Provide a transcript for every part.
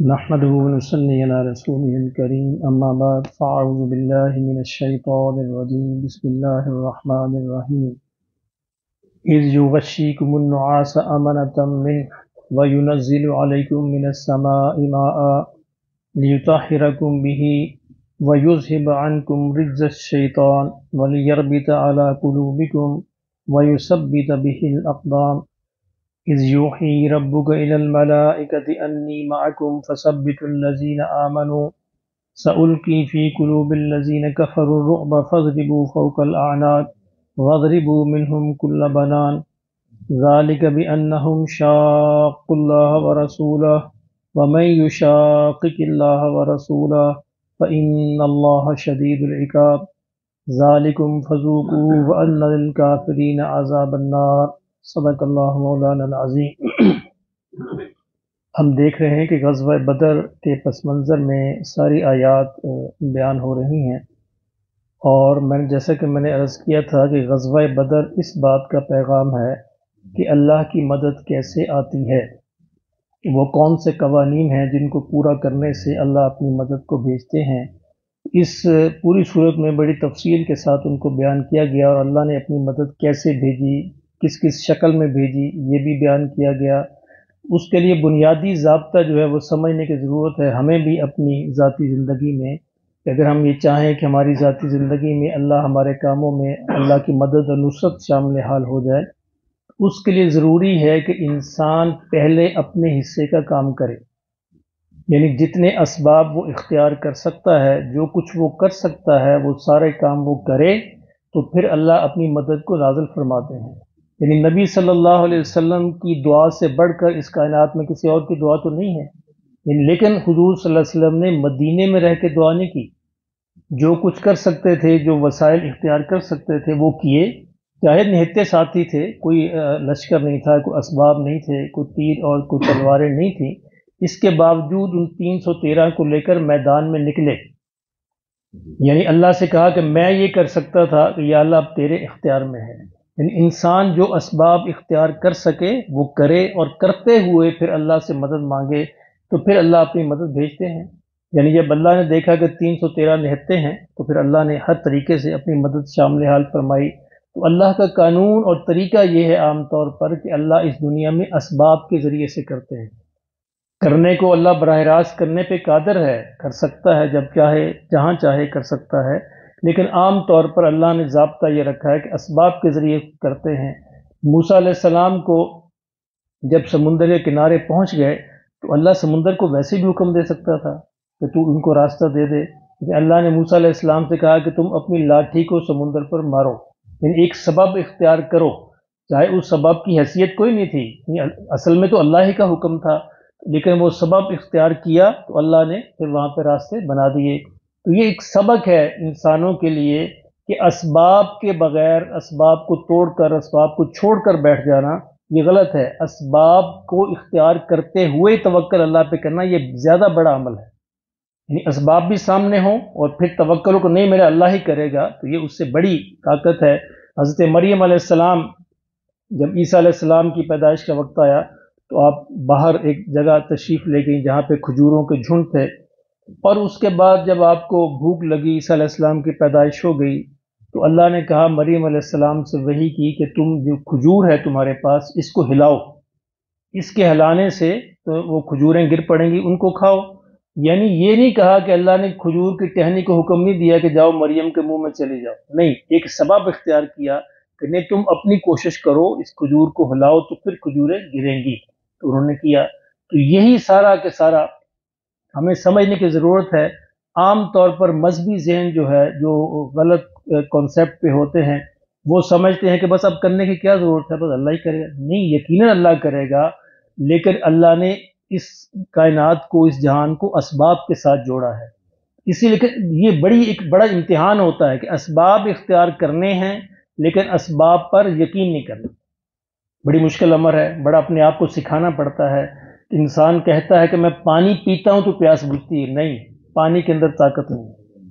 نحمده ونصلي على رسوله الكريم أما بعد فأعوذ بالله من الشيطان الرجيم بسم الله الرحمن الرحيم إذ يغشيكم النعاس أمنة منه وينزل عليكم من السماء ماء ليطهركم به ويذهب عنكم رجز الشيطان وليربط على قلوبكم ويثبت به الأقدام إذ يوحي ربك إلى الملائكة أني معكم فثبتوا الذين آمنوا سألقي في قلوب الذين كفروا الرعب فاضربوا فوق الأعناق واضربوا منهم كل بنان ذلك بأنهم شاقوا الله ورسوله ومن يشاقق الله ورسوله فإن الله شديد العقاب ذالکم فذوقوہ وان للکافرین عذاب النار صدق اللہ مولانا العظیم۔ ہم دیکھ رہے ہیں کہ غزوہ بدر کے پس منظر میں ساری آیات بیان ہو رہی ہیں، اور جیسا کہ میں نے عرض کیا تھا کہ غزوہ بدر اس بات کا پیغام ہے کہ اللہ کی مدد کیسے آتی ہے، وہ کون سے قوانین ہیں جن کو پورا کرنے سے اللہ اپنی مدد کو بھیجتے ہیں۔ اس پوری صورت میں بڑی تفصیل کے ساتھ ان کو بیان کیا گیا، اور اللہ نے اپنی مدد کیسے بھیجی، کس کس شکل میں بھیجی، یہ بھی بیان کیا گیا۔ اس کے لیے بنیادی ضابطہ جو ہے وہ سمجھنے کی ضرورت ہے ہمیں بھی اپنی ذاتی زندگی میں، کہ اگر ہم یہ چاہیں کہ ہماری ذاتی زندگی میں اللہ ہمارے کاموں میں اللہ کی مدد اور نصرت شامل حال ہو جائے، اس کے لیے ضروری ہے کہ انسان پہلے اپنے حصے کا کام کرے، یعنی جتنے اسباب وہ اختیار کر سکتا ہے، جو کچھ وہ کر سکتا ہے وہ سارے کام وہ کرے، تو پھر اللہ اپنی مدد کو نازل فرماتے ہیں۔ یعنی نبی صلی اللہ علیہ وسلم کی دعا سے بڑھ کر اس کائنات میں کسی اور کی دعا تو نہیں ہے، یعنی لیکن حضور صلی اللہ علیہ وسلم نے مدینے میں رہ کے دعا نہیں کی، جو کچھ کر سکتے تھے، جو وسائل اختیار کر سکتے تھے وہ کیے، چاہے نہتے ساتھی تھے، کوئی لشکر نہیں تھا، کوئی اسباب نہیں تھے، کوئی تیر اور کوئی تلواریں نہیں تھیں، اس کے باوجود ان 313 کو لے کر میدان میں نکلے، یعنی اللہ سے کہا کہ میں یہ کر سکتا تھا کہ یا اللہ اب تیرے اختیار میں ہے۔ یعنی انسان جو اسباب اختیار کر سکے وہ کرے، اور کرتے ہوئے پھر اللہ سے مدد مانگے، تو پھر اللہ اپنی مدد بھیجتے ہیں۔ یعنی جب اللہ نے دیکھا کہ 313 نہتے ہیں تو پھر اللہ نے ہر طریقے سے اپنی مدد شامل حال فرمائی۔ تو اللہ کا قانون اور طریقہ یہ ہے عام طور پر کہ اللہ اس دنیا میں اسباب کے ذریعے سے کرتے ہیں، کرنے کو اللہ براہ راست کرنے پہ قادر ہے، کر سکتا ہے جب چاہے جہاں چاہے کر سکتا ہے، لیکن عام طور پر اللہ نے ضابطہ یہ رکھا ہے کہ اسباب کے ذریعے کرتے ہیں۔ موسیٰ علیہ السلام کو جب سمندر کے کنارے پہنچ گئے تو اللہ سمندر کو ویسے بھی حکم دے سکتا تھا کہ تو ان کو راستہ دے دے، لیکن اللہ نے موسیٰ علیہ السلام سے کہا کہ تم اپنی لاٹھی کو سمندر پر مارو، یعنی ایک سبب اختیار کرو، چاہے اس سبب کی حیثیت کوئی نہیں تھی، اصل میں تو اللہ ہی کا حکم تھا، لیکن وہ سبب اختیار کیا تو اللہ نے پھر وہاں پہ راستے بنا دیے۔ تو یہ ایک سبق ہے انسانوں کے لیے کہ اسباب کے بغیر، اسباب کو توڑ کر، اسباب کو چھوڑ کر بیٹھ جانا یہ غلط ہے۔ اسباب کو اختیار کرتے ہوئے توکل اللہ پہ کرنا یہ زیادہ بڑا عمل ہے، یعنی اسباب بھی سامنے ہوں اور پھر توکل کو نہیں میرا اللہ ہی کرے گا، تو یہ اس سے بڑی طاقت ہے۔ حضرت مریم علیہ السلام جب عیسیٰ علیہ السلام کی پیدائش کا وقت آیا تو آپ باہر ایک جگہ تشریف لے گئیں جہاں پہ کھجوروں کے جھنڈ تھے، اور اس کے بعد جب آپ کو بھوک لگی، عیسیٰ علیہ السلام کی پیدائش ہو گئی، تو اللہ نے کہا مریم علیہ السلام سے وحی کی کہ تم جو کھجور ہے تمہارے پاس اس کو ہلاؤ، اس کے ہلانے سے تو وہ کھجوریں گر پڑیں گی، ان کو کھاؤ۔ یعنی یہ نہیں کہا کہ اللہ نے کھجور کی ٹہنی کو حکم نہیں دیا کہ جاؤ مریم کے منہ میں چلی جاؤ، نہیں، ایک سبب اختیار کیا کہ نہیں تم اپنی کوشش کرو، اس کھجور کو ہلاؤ تو پھر کھجوریں گریں گی، تو انہوں نے کیا۔ تو یہی سارا کے سارا ہمیں سمجھنے کی ضرورت ہے۔ عام طور پر مذہبی ذہن جو ہے، جو غلط کانسیپٹ پہ ہوتے ہیں، وہ سمجھتے ہیں کہ بس اب کرنے کی کیا ضرورت ہے، بس اللہ ہی کرے گا۔ نہیں، یقیناً اللہ کرے گا، لیکن اللہ نے اس کائنات کو، اس جہان کو اسباب کے ساتھ جوڑا ہے، اسی لیے یہ ایک بڑا امتحان ہوتا ہے کہ اسباب اختیار کرنے ہیں لیکن اسباب پر یقین نہیں کرنا، بڑی مشکل امر ہے، بڑا اپنے آپ کو سکھانا پڑتا ہے۔ انسان کہتا ہے کہ میں پانی پیتا ہوں تو پیاس بجھتی ہے، نہیں، پانی کے اندر طاقت نہیں ہے۔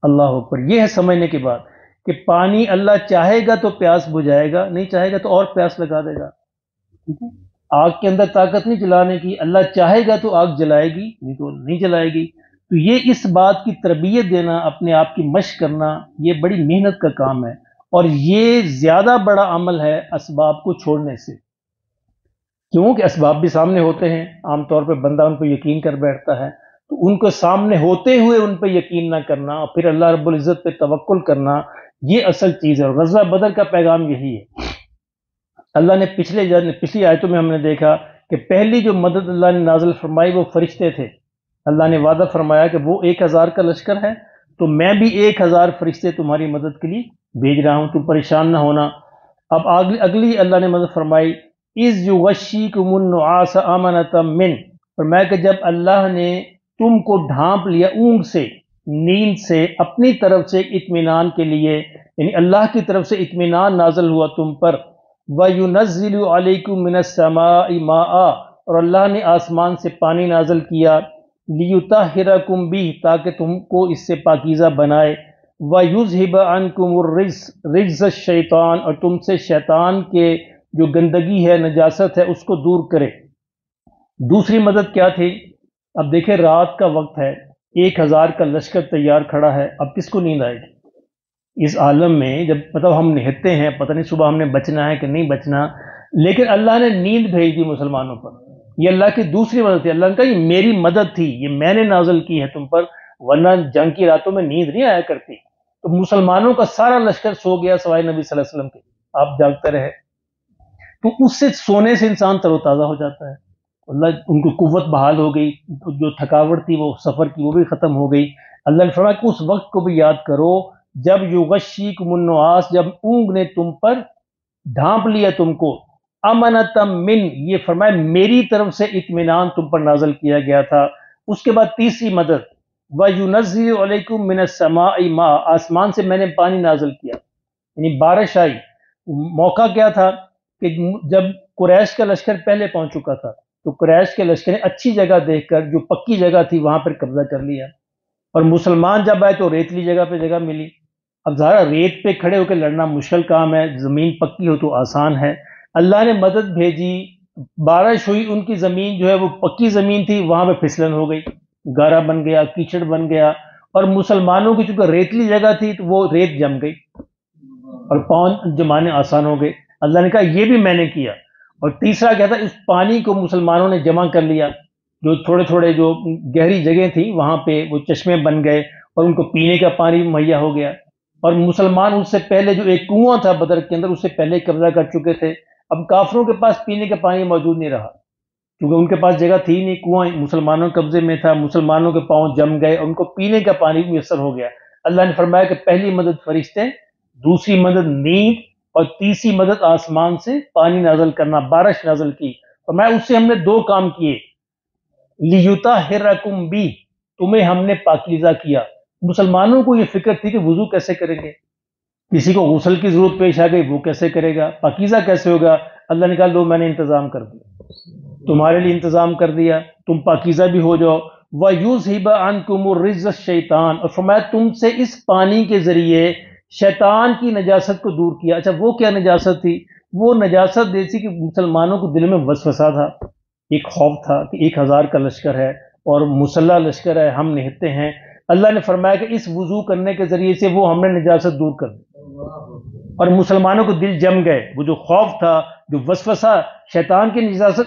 اللہ اکبر، یہ ہے سمجھنے کی بات کہ پانی اللہ چاہے گا تو پیاس بجھائے گا، نہیں چاہے گا تو اور پیاس لگا دے گا، ٹھیک ہے؟ آگ کے اندر طاقت نہیں جلانے کی، اللہ چاہے گا تو آگ جلائے گی، نہیں تو نہیں جلائے گی۔ تو یہ اس بات کی تربیت دینا، اپنے آپ کی مشق کرنا، یہ بڑی محنت کا کام ہے، اور یہ زیادہ بڑا عمل ہے اسباب کو چھوڑنے سے، کیونکہ اسباب بھی سامنے ہوتے ہیں، عام طور پہ بندہ ان پہ یقین کر بیٹھتا ہے، تو ان کو سامنے ہوتے ہوئے ان پہ یقین نہ کرنا اور پھر اللہ رب العزت پہ توکل کرنا، یہ اصل چیز ہے۔ اور غزوہ بدر کا پیغام یہی ہے۔ اللہ نے پچھلی آیتوں میں ہم نے دیکھا کہ پہلی جو مدد اللہ نے نازل فرمائی وہ فرشتے تھے۔ اللہ نے وعدہ فرمایا کہ وہ 1000 کا لشکر ہے، تو میں بھی 1000 فرشتے تمہاری مدد کے لیے بھیج رہا ہوں، تم پریشان نہ ہونا۔ اب اگلی اللہ نے مدد فرمائی، اِذْ يُغَشِّيكُمُ النُّعَاسَ أَمَنَةً مِّنْ، فرمایا کہ جب اللہ نے تم کو ڈھانپ لیا اونگ سے، نیند سے، اپنی طرف سے اطمینان کے لیے، یعنی اللہ کی طرف سے اطمینان نازل ہوا تم پر، وَيُنَزِّلُ عَلَيْكُم مِّنَ السَّمَاءِ مَاءً، اور اللہ نے آسمان سے پانی نازل کیا، لِيُطَهِّرَكُم بِهِ، تاکہ تم کو اس سے پاکیزہ بنائے، وَيُذْهِبَ عَنكُمُ الرِّجْزَ الشَّيْطَانَ، اور تم سے شیطان کے جو گندگی ہے، نجاست ہے، اس کو دور کرے۔ دوسری مدد کیا تھی؟ اب دیکھیں رات کا وقت ہے، 1000 کا لشکر تیار کھڑا ہے، اب کس کو نیند آئے گی اس عالم میں؟ جب مطلب ہم نہتے ہیں، پتہ نہیں صبح ہم نے بچنا ہے کہ نہیں بچنا، لیکن اللہ نے نیند بھیج دی مسلمانوں پر۔ یہ اللہ کی دوسری مدد تھی۔ اللہ نے کہا یہ میری مدد تھی، یہ میں نے نازل کی ہے تم پر، ورنہ جنگ کی راتوں میں نیند نہیں آیا کرتی۔ تو مسلمانوں کا سارا لشکر سو گیا سوائے نبی صلی اللہ علیہ وسلم کے، آپ جاگتے رہے۔ تو اس سے سونے سے انسان تر و تازہ ہو جاتا ہے، اللہ ان کو قوت بحال ہو گئی، جو تھکاوٹ تھی وہ سفر کی وہ بھی ختم ہو گئی۔ اللہ نے فرمایا کہ اس وقت کو بھی یاد کرو جب یغشیکم النعاس، جب اونگ نے تم پر ڈھانپ لیا تم کو، امنتم من، یہ فرمایا میری طرف سے اطمینان تم پر نازل کیا گیا تھا۔ اس کے بعد تیسری مدد، وَيُنَزِّلُ عَلَيْكُم مِّنَ السَّمَاءِ مَاءً، آسمان سے میں نے پانی نازل کیا، یعنی بارش آئی۔ موقع کیا تھا کہ جب قریش کا لشکر پہلے پہنچ چکا تھا، تو قریش کے لشکر نے اچھی جگہ دیکھ کر، جو پکی جگہ تھی وہاں پر قبضہ کر لیا، اور مسلمان جب آئے تو ریتلی جگہ پہ جگہ ملی۔ اب ظاہر ریت پہ کھڑے ہو کے لڑنا مشکل کام ہے، زمین پکی ہو تو آسان ہے۔ اللہ نے مدد بھیجی، بارش ہوئی، ان کی زمین جو ہے وہ پکی زمین تھی، وہاں پہ پھسلن ہو گئی، گارا بن گیا، کیچڑ بن گیا، اور مسلمانوں کی چونکہ ریتلی جگہ تھی تو وہ ریت جم گئی اور پاؤں جمانے آسان ہو گئے۔ اللہ نے کہا یہ بھی میں نے کیا۔ اور تیسرا کیا تھا، اس پانی کو مسلمانوں نے جمع کر لیا، جو تھوڑے تھوڑے جو گہری جگہیں تھیں وہاں پہ وہ چشمے بن گئے، اور ان کو پینے کا پانی مہیا ہو گیا۔ اور مسلمان اس سے پہلے جو ایک کنواں تھا بدر کے اندر، اس سے پہلے قبضہ کر چکے تھے، اب کافروں کے پاس پینے کا پانی موجود نہیں رہا، کیونکہ ان کے پاس جگہ تھی نہیں، کنواں مسلمانوں کے قبضے میں تھا، مسلمانوں کے پاؤں جم گئے اور ان کو پینے کا پانی میسر ہو گیا۔ اللہ نے فرمایا کہ پہلی مدد فرشتے، دوسری مدد نیند، اور تیسری مدد آسمان سے پانی نازل کرنا، بارش نازل کی۔ فرمایا اس سے ہم نے 2 کام کیے، لِيُطَهِّرَكُم بِهِ، تمہیں ہم نے پاکیزہ کیا۔ مسلمانوں کو یہ فکر تھی کہ وضو کیسے کریں گے، کسی کو غسل کی ضرورت پیش آ گئی، وہ کیسے کرے گا، پاکیزہ کیسے ہوگا؟ اللہ نے کہا لو میں نے انتظام کر دیا، تمہارے لیے انتظام کر دیا، تم پاکیزہ بھی ہو جاؤ۔ وَيُذْهِبَ عَنْكُمُ الرِّجْزَ الشَّيْطَانَ، اور فرمایا تم سے اس پانی کے ذریعے شیطان کی نجاست کو دور کیا۔ اچھا وہ کیا نجاست تھی؟ وہ نجاست جیسی کہ مسلمانوں کو دل میں وسوسہ تھا، ایک خوف تھا کہ 1000 کا لشکر ہے اور مسلح لشکر ہے، ہم نہتے ہیں۔ اللہ نے فرمایا کہ اس وضو کرنے کے ذریعے سے وہ ہم نے نجاست دور کر دی، اور مسلمانوں کو دل جم گئے۔ وہ جو خوف تھا، جو وسوسہ، شیطان کی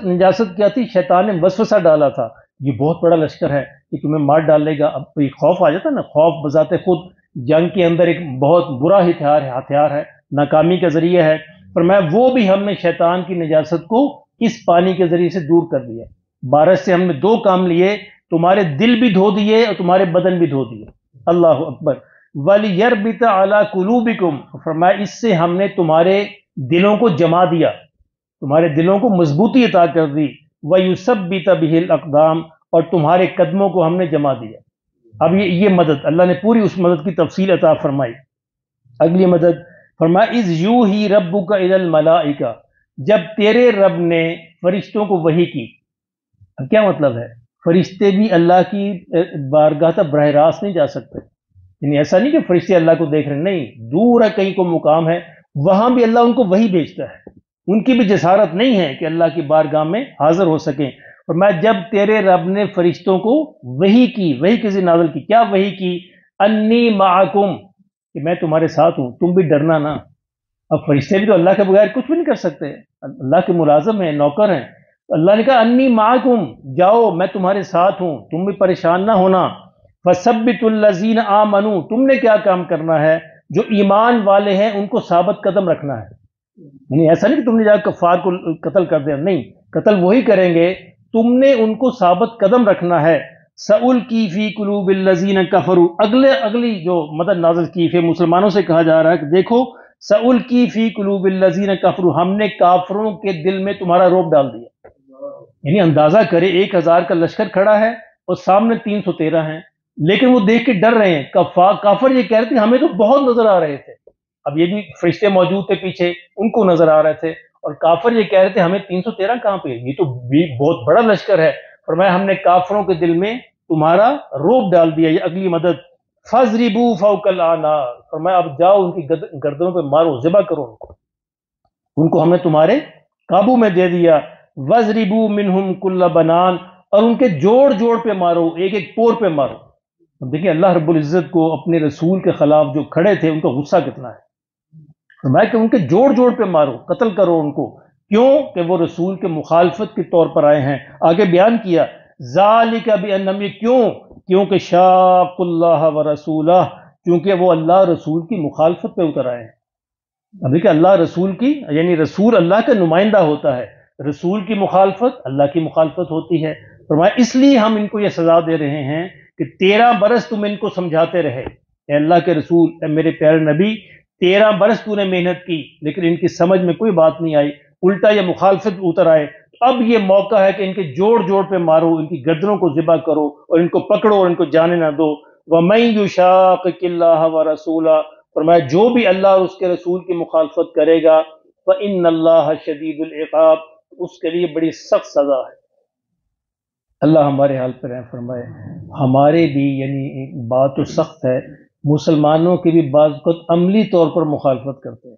نجاست کیا تھی؟ شیطان نے وسوسہ ڈالا تھا، یہ بہت بڑا لشکر ہے، یہ تمہیں مار ڈالے گا۔ اب کوئی خوف آ جاتا نا، خوف بذات خود جنگ کے اندر ایک بہت برا ہتھیار ہے، ناکامی کا ذریعہ ہے۔ فرمایا وہ بھی ہم نے شیطان کی نجاست کو اس پانی کے ذریعے سے دور کر دیا۔ بارش سے ہم نے 2 کام لیے، تمہارے دل بھی دھو دیے اور تمہارے بدن بھی دھو دیے۔ اللہ اکبر۔ وَلِيَرْبِطَ عَلَىٰ قُلُوبِكُمْ، فرمایا اس سے ہم نے تمہارے دلوں کو جما دیا، تمہارے دلوں کو مضبوطی عطا کر دی۔ وَيُثَبِّتَ بِهِ الْأَقْدَامَ، اور تمہارے قدموں کو ہم نے جما دیا۔ اب یہ مدد اللہ نے پوری اس مدد کی تفصیل عطا فرمائی۔ اگلی مدد فرمایا اِذْ یُوحِی رَبُّکَ إِلَى الْمَلَائِکَةِ، جب تیرے رب نے فرشتوں کو وحی کی۔ اب کیا مطلب ہے؟ فرشتے بھی اللہ کی بارگاہ تک براہ راست نہیں جا سکتے، یعنی ایسا نہیں کہ فرشتے اللہ کو دیکھ رہے ہیں، نہیں، دور ہے کہیں کو مقام ہے، وہاں بھی اللہ ان کو وحی بھیجتا ہے۔ ان کی بھی جسارت نہیں ہے کہ اللہ کی بارگاہ میں حاضر ہو سکیں۔ اور میں جب تیرے رب نے فرشتوں کو وحی کسی نازل کی، کیا وحی کی؟ انی معکم، کہ میں تمہارے ساتھ ہوں، تم بھی ڈرنا نا۔ اب فرشتے بھی تو اللہ کے بغیر کچھ بھی نہیں کر سکتے، اللہ کے ملازم ہیں، نوکر ہیں۔ اللہ نے کہا انی معکم، جاؤ میں تمہارے ساتھ ہوں، تم بھی پریشان نہ ہونا۔ فثبت الذین آمنوا، تم نے کیا کام کرنا ہے؟ جو ایمان والے ہیں ان کو ثابت قدم رکھنا ہے۔ یعنی ایسا نہیں کہ تم نے جا کفار کو قتل کر دیا، نہیں، قتل وہی کریں گے، تم نے ان کو ثابت قدم رکھنا ہے۔ سألقی فی قلوب الذین کفروا، اگلی جو مدد نازل کی پھر مسلمانوں سے کہا جا رہا ہے کہ دیکھو سألقی فی قلوب الذین کفروا، ہم نے کافروں کے دل میں تمہارا رعب ڈال دیا۔ یعنی اندازہ کرے 1000 کا لشکر کھڑا ہے اور سامنے 313 ہیں، لیکن وہ دیکھ کے ڈر رہے ہیں۔ کافر یہ کہہ رہے تھے ہمیں تو بہت نظر آ رہے تھے، اب یہ بھی فرشتے موجود تھے پیچھے، ان کو نظر آ رہے تھے، اور کافر یہ کہہ رہے تھے ہمیں 313 کہاں پہ، یہ تو بہت بڑا لشکر ہے۔ فرمایا ہم نے کافروں کے دل میں تمہارا روب ڈال دیا۔ یہ اگلی مدد، فَاضْرِبُوا فَوْقَ الْأَعْنَاقِ، فرمایا اب جاؤ ان کی گردنوں پہ مارو، ذبح کرو ان کو ہم نے تمہارے قابو میں دے دیا۔ وَاضْرِبُوا مِنْهُمْ كُلَّ بَنَانٍ، اور ان کے جوڑ پہ مارو، ایک پور پہ مارو۔ اب دیکھیں اللہ رب العزت کو اپنے رسول کے خلاف جو کھڑے تھے ان کا غصہ کتنا ہے۔ فرمایا کہ ان کے جوڑ پہ مارو، قتل کرو ان کو، کیوں کہ وہ رسول کے مخالفت کے طور پر آئے ہیں۔ آگے بیان کیا ذالک بانہم، کیونکہ شاق اللہ ورسولہ، کیونکہ وہ اللہ رسول کی مخالفت پہ اتر آئے ہیں۔ اب دیکھیں اللہ رسول کی، یعنی رسول اللہ کا نمائندہ ہوتا ہے، رسول کی مخالفت اللہ کی مخالفت ہوتی ہے۔ فرمایا اس لیے ہم ان کو یہ سزا دے رہے ہیں کہ 13 برس تم ان کو سمجھاتے رہے، اے اللہ کے رسول، اے میرے پیارے نبی، 13 برس تو نے محنت کی لیکن ان کی سمجھ میں کوئی بات نہیں آئی، الٹا یہ مخالفت اتر آئے۔ اب یہ موقع ہے کہ ان کے جوڑ پہ مارو، ان کی گردنوں کو ذبح کرو اور ان کو پکڑو اور ان کو جانے نہ دو۔ وَمَن يُشَاقِقِ اللَّهَ وَرَسُولَهُ، فرمایا جو بھی اللہ اور اس کے رسول کی مخالفت کرے گا فَإِنَّ اللَّهَ شَدِيدُ الْعِقَابِ، اس کے لیے بڑی سخت سزا ہے۔ اللہ ہمارے حال پر رحم فرمائے۔ ہمارے بھی یعنی ایک بات تو سخت ہے، مسلمانوں کے بھی بعض وقت عملی طور پر مخالفت کرتے ہیں،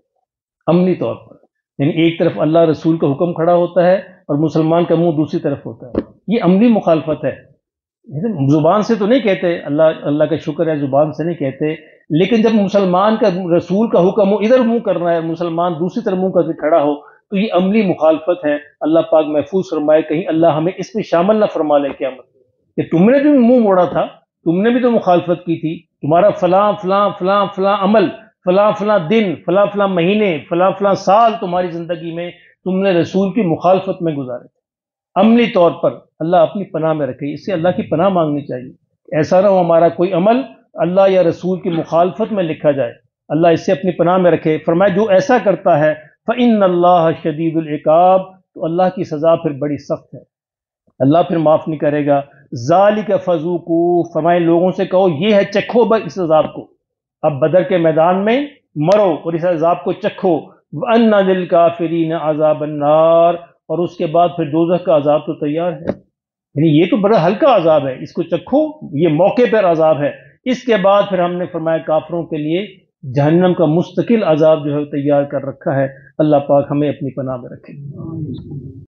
عملی طور پر، یعنی ایک طرف اللہ رسول کا حکم کھڑا ہوتا ہے اور مسلمان کا منہ دوسری طرف ہوتا ہے، یہ عملی مخالفت ہے۔ زبان سے تو نہیں کہتے، اللہ کا شکر ہے زبان سے نہیں کہتے، لیکن جب مسلمان کا رسول کا حکم ہو ادھر منہ کرنا ہے، مسلمان دوسری طرف منہ کر کے کھڑا ہو، تو یہ عملی مخالفت ہے۔ اللہ پاک محفوظ فرمائے کہیں اللہ ہمیں اس میں شامل نہ فرما لے قیامت کہ تم نے بھی منہ موڑا تھا، تم نے بھی تو مخالفت کی تھی، تمہارا فلاں فلاں فلاں فلاں عمل، فلاں فلاں دن، فلاں فلاں مہینے، فلاں فلاں سال تمہاری زندگی میں تم نے رسول کی مخالفت میں گزارے تھے۔ عملی طور پر اللہ اپنی پناہ میں رکھے، اس سے اللہ کی پناہ مانگنی چاہیے، ایسا نہ ہو ہمارا کوئی عمل اللہ یا رسول کی مخالفت میں لکھا جائے، اللہ اس سے اپنی پناہ میں رکھے۔ فرمایا جو ایسا کرتا ہے فَإِنَّ اللَّهَ شَدِيدُ الْعِقَابِ، تو اللہ کی سزا پھر بڑی سخت ہے، اللہ پھر معاف نہیں کرے گا۔ ذَلِكَ فَذُوقُوهُ، فرمائے لوگوں سے کہو یہ ہے، چکھو اس عذاب کو، اب بدر کے میدان میں مرو اور اس عذاب کو چکھو۔ وَأَنَّ لِلْكَافِرِينَ عَذَابَ النَّارِ، اور اس کے بعد پھر دوزخ کا عذاب تو تیار ہے، یعنی یہ تو بڑا ہلکا عذاب ہے، اس کو چکھو، یہ موقع پر عذاب ہے۔ اس کے بعد پھر ہم نے فرمایا کافروں کے لیے جہنم کا مستقل عذاب جو ہے تیار کر رکھا ہے۔ اللہ پاک ہمیں اپنی پناہ میں رکھے۔